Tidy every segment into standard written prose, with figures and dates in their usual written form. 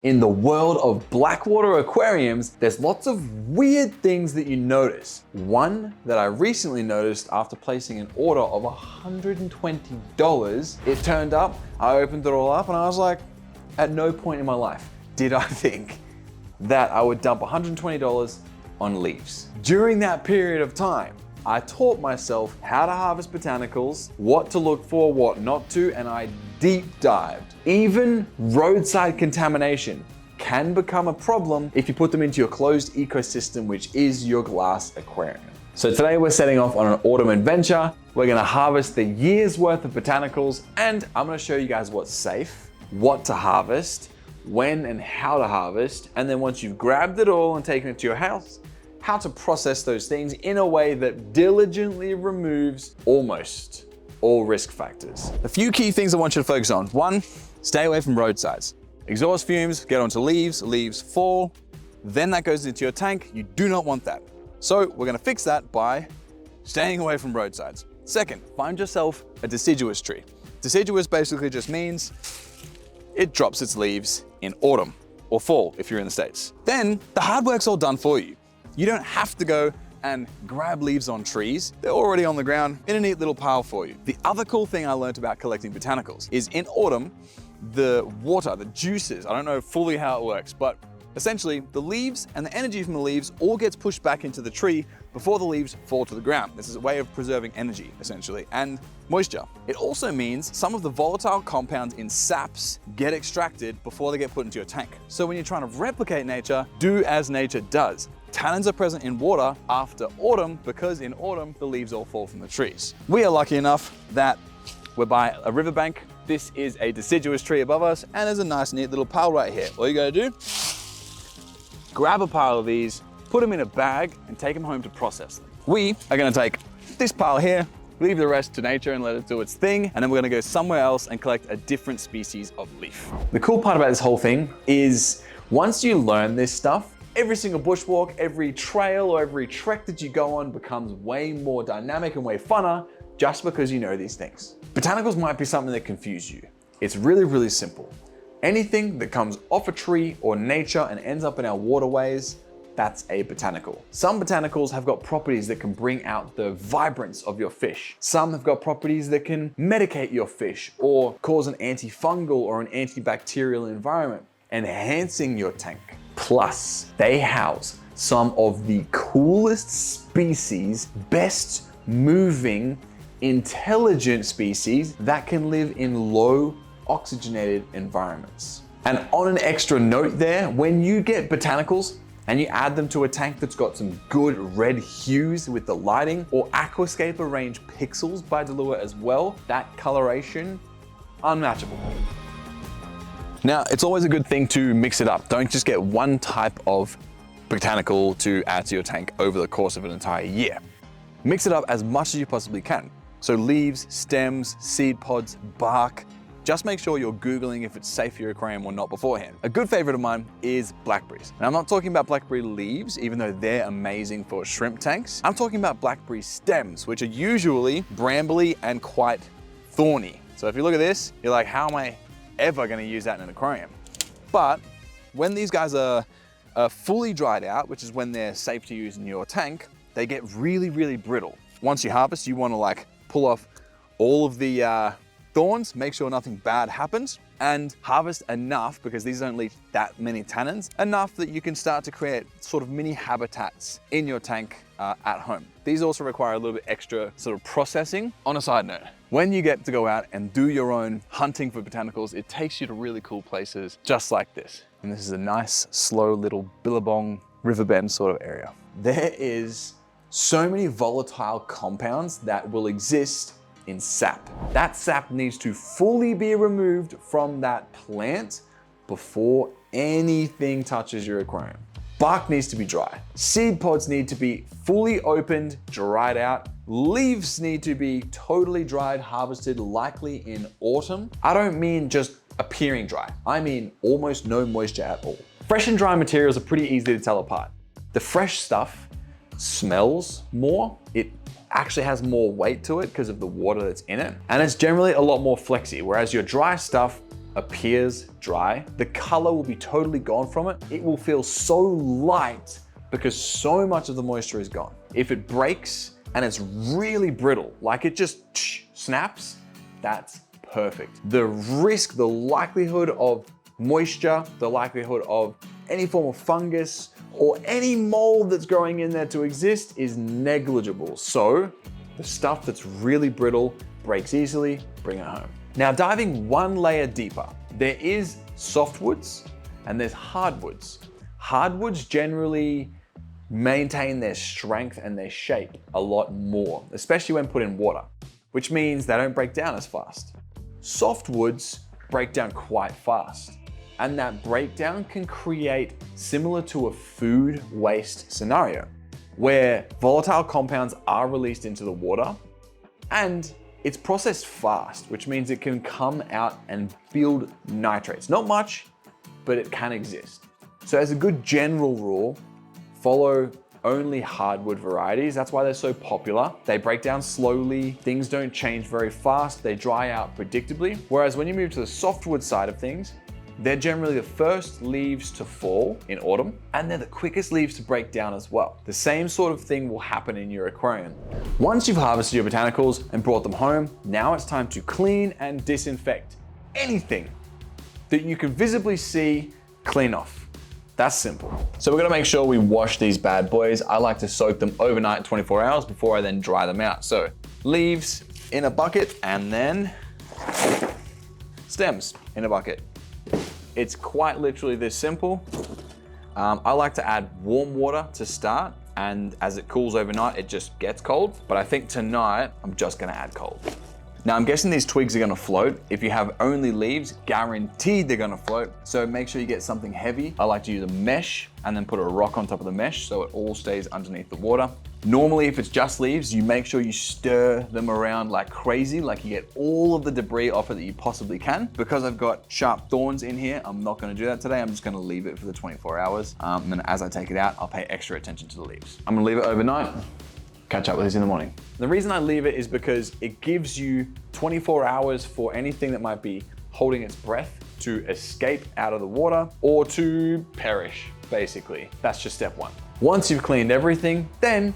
In the world of Blackwater aquariums, there's lots of weird things that you notice. One that I recently noticed after placing an order of $120, it turned up, I opened it all up and I was like, at no point in my life did I think that I would dump $120 on leaves. During that period of time, I taught myself how to harvest botanicals, what to look for, what not to, and I deep dived. Even roadside contamination can become a problem if you put them into your closed ecosystem, which is your glass aquarium. So today we're setting off on an autumn adventure. We're gonna harvest the year's worth of botanicals, and I'm gonna show you guys what's safe, what to harvest, when and how to harvest, and then once you've grabbed it all and taken it to your house, how to process those things in a way that diligently removes almost all risk factors. A few key things I want you to focus on. One, stay away from roadsides. Exhaust fumes get onto leaves, leaves fall, then that goes into your tank. You do not want that. So we're gonna fix that by staying away from roadsides. Second, find yourself a deciduous tree. Deciduous basically just means it drops its leaves in autumn or fall if you're in the States. Then the hard work's all done for you. You don't have to go and grab leaves on trees. They're already on the ground in a neat little pile for you. The other cool thing I learned about collecting botanicals is in autumn, the water, the juices, I don't know fully how it works, but essentially the leaves and the energy from the leaves all gets pushed back into the tree before the leaves fall to the ground. This is a way of preserving energy, essentially, and moisture. It also means some of the volatile compounds in saps get extracted before they get put into your tank. So when you're trying to replicate nature, do as nature does. Tannins are present in water after autumn because in autumn, the leaves all fall from the trees. We are lucky enough that we're by a riverbank. This is a deciduous tree above us, and there's a nice neat little pile right here. All you gotta do, grab a pile of these, put them in a bag, and take them home to process them. We are gonna take this pile here, leave the rest to nature and let it do its thing, and then we're gonna go somewhere else and collect a different species of leaf. The cool part about this whole thing is once you learn this stuff, every single bushwalk, every trail, or every trek that you go on becomes way more dynamic and way funner just because you know these things. Botanicals might be something that confuse you. It's really, really simple. Anything that comes off a tree or nature and ends up in our waterways, that's a botanical. Some botanicals have got properties that can bring out the vibrance of your fish. Some have got properties that can medicate your fish or cause an antifungal or an antibacterial environment, enhancing your tank. Plus, they house some of the coolest species, best moving, intelligent species that can live in low oxygenated environments. And on an extra note there, when you get botanicals and you add them to a tank that's got some good red hues with the lighting, or Aquascaper range pixels by DALUA as well, that coloration, unmatchable. Now, it's always a good thing to mix it up. Don't just get one type of botanical to add to your tank over the course of an entire year. Mix it up as much as you possibly can. So leaves, stems, seed pods, bark. Just make sure you're Googling if it's safe for your aquarium or not beforehand. A good favorite of mine is blackberries. And I'm not talking about blackberry leaves, even though they're amazing for shrimp tanks. I'm talking about blackberry stems, which are usually brambly and quite thorny. So if you look at this, you're like, how am I ever gonna use that in an aquarium? But when these guys are fully dried out, which is when they're safe to use in your tank, they get really, really brittle. Once you harvest, you wanna like pull off all of the thorns, make sure nothing bad happens, and harvest enough, because these don't leave that many tannins, enough that you can start to create sort of mini habitats in your tank at home. These also require a little bit extra sort of processing. On a side note, when you get to go out and do your own hunting for botanicals, it takes you to really cool places just like this. And this is a nice, slow little Billabong riverbend sort of area. There is so many volatile compounds that will exist in sap. That sap needs to fully be removed from that plant before anything touches your aquarium. Bark needs to be dry. Seed pods need to be fully opened, dried out. Leaves need to be totally dried, harvested, likely in autumn. I don't mean just appearing dry. I mean almost no moisture at all. Fresh and dry materials are pretty easy to tell apart. The fresh stuff smells more. It actually has more weight to it because of the water that's in it. And it's generally a lot more flexy, whereas your dry stuff appears dry, the color will be totally gone from it. It will feel so light because so much of the moisture is gone. If it breaks and it's really brittle, like it just snaps, that's perfect. The risk, the likelihood of moisture, the likelihood of any form of fungus or any mold that's growing in there to exist is negligible. So the stuff that's really brittle, breaks easily, bring it home. Now, diving one layer deeper, there is softwoods and there's hardwoods. Hardwoods generally maintain their strength and their shape a lot more, especially when put in water, which means they don't break down as fast. Softwoods break down quite fast, and that breakdown can create similar to a food waste scenario, where volatile compounds are released into the water and it's processed fast, which means it can come out and build nitrates. Not much, but it can exist. So as a good general rule, follow only hardwood varieties. That's why they're so popular. They break down slowly, things don't change very fast, they dry out predictably. Whereas when you move to the softwood side of things, they're generally the first leaves to fall in autumn, and they're the quickest leaves to break down as well. The same sort of thing will happen in your aquarium. Once you've harvested your botanicals and brought them home, now it's time to clean and disinfect anything that you can visibly see, clean off. That's simple. So we're gonna make sure we wash these bad boys. I like to soak them overnight, 24 hours before I then dry them out. So leaves in a bucket and then stems in a bucket. It's quite literally this simple. I like to add warm water to start, and as it cools overnight, it just gets cold. But I think tonight, I'm just gonna add cold. Now I'm guessing these twigs are gonna float. If you have only leaves, guaranteed they're gonna float. So make sure you get something heavy. I like to use a mesh and then put a rock on top of the mesh so it all stays underneath the water. Normally, if it's just leaves, you make sure you stir them around like crazy, like you get all of the debris off it that you possibly can. Because I've got sharp thorns in here, I'm not gonna do that today. I'm just gonna leave it for the 24 hours. And then as I take it out, I'll pay extra attention to the leaves. I'm gonna leave it overnight. Catch up with this in the morning. The reason I leave it is because it gives you 24 hours for anything that might be holding its breath to escape out of the water or to perish, basically. That's just step one. Once you've cleaned everything, then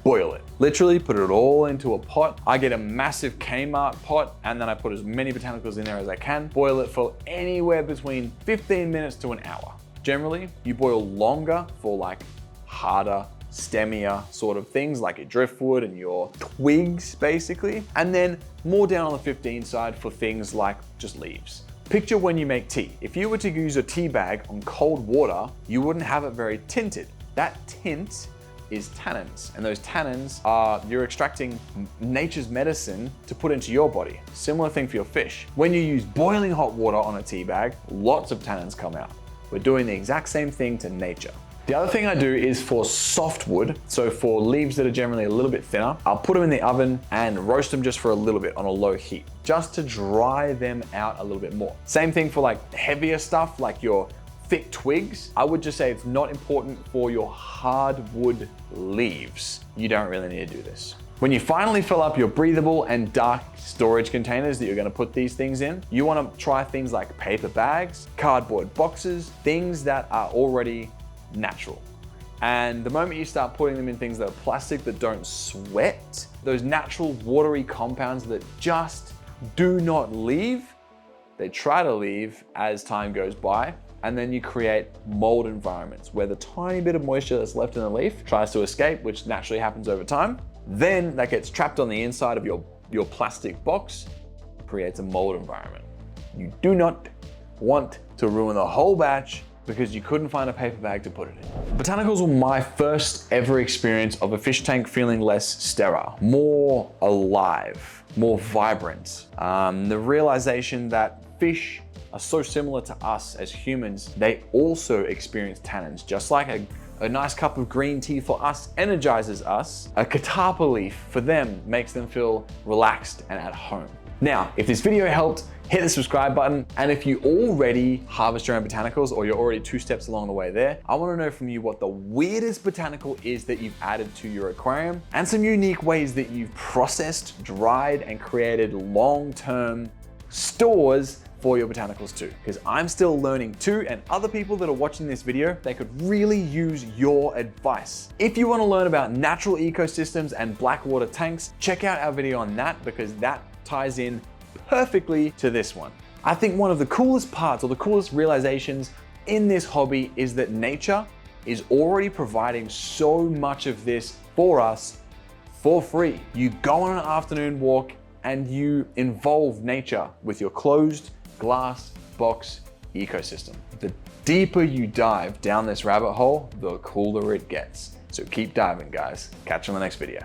boil it. Literally put it all into a pot. I get a massive Kmart pot and then I put as many botanicals in there as I can. Boil it for anywhere between 15 minutes to an hour. Generally, you boil longer for like harder, stemmier sort of things like your driftwood and your twigs basically, and then more down on the 15 side for things like just leaves. Picture when you make tea. If you were to use a tea bag on cold water, you wouldn't have it very tinted. That tint is tannins, and those tannins are, you're extracting nature's medicine to put into your body. Similar thing for your fish. When you use boiling hot water on a tea bag, lots of tannins come out. We're doing the exact same thing to nature. The other thing I do is for softwood, so for leaves that are generally a little bit thinner, I'll put them in the oven and roast them just for a little bit on a low heat, just to dry them out a little bit more. Same thing for like heavier stuff, like your thick twigs. I would just say it's not important for your hardwood leaves. You don't really need to do this. When you finally fill up your breathable and dark storage containers that you're gonna put these things in, you wanna try things like paper bags, cardboard boxes, things that are already natural. And the moment you start putting them in things that are plastic that don't sweat, those natural watery compounds that just do not leave, they try to leave as time goes by, and then you create mold environments where the tiny bit of moisture that's left in the leaf tries to escape, which naturally happens over time. Then that gets trapped on the inside of your plastic box, creates a mold environment. You do not want to ruin the whole batch because you couldn't find a paper bag to put it in. Botanicals were my first ever experience of a fish tank feeling less sterile, more alive, more vibrant. The realization that fish are so similar to us as humans, they also experience tannins. Just like a nice cup of green tea for us energizes us, a catappa leaf for them makes them feel relaxed and at home. Now, if this video helped, hit the subscribe button. And if you already harvest your own botanicals or you're already 2 steps along the way there, I wanna know from you what the weirdest botanical is that you've added to your aquarium and some unique ways that you've processed, dried, and created long-term stores for your botanicals too, because I'm still learning too, and other people that are watching this video, they could really use your advice. If you want to learn about natural ecosystems and Blackwater tanks, check out our video on that, because that ties in perfectly to this one. I think one of the coolest parts, or the coolest realizations in this hobby, is that nature is already providing so much of this for us for free. You go on an afternoon walk and you involve nature with your closed glass box ecosystem. The deeper you dive down this rabbit hole, the cooler it gets. So keep diving, guys. Catch you on the next video.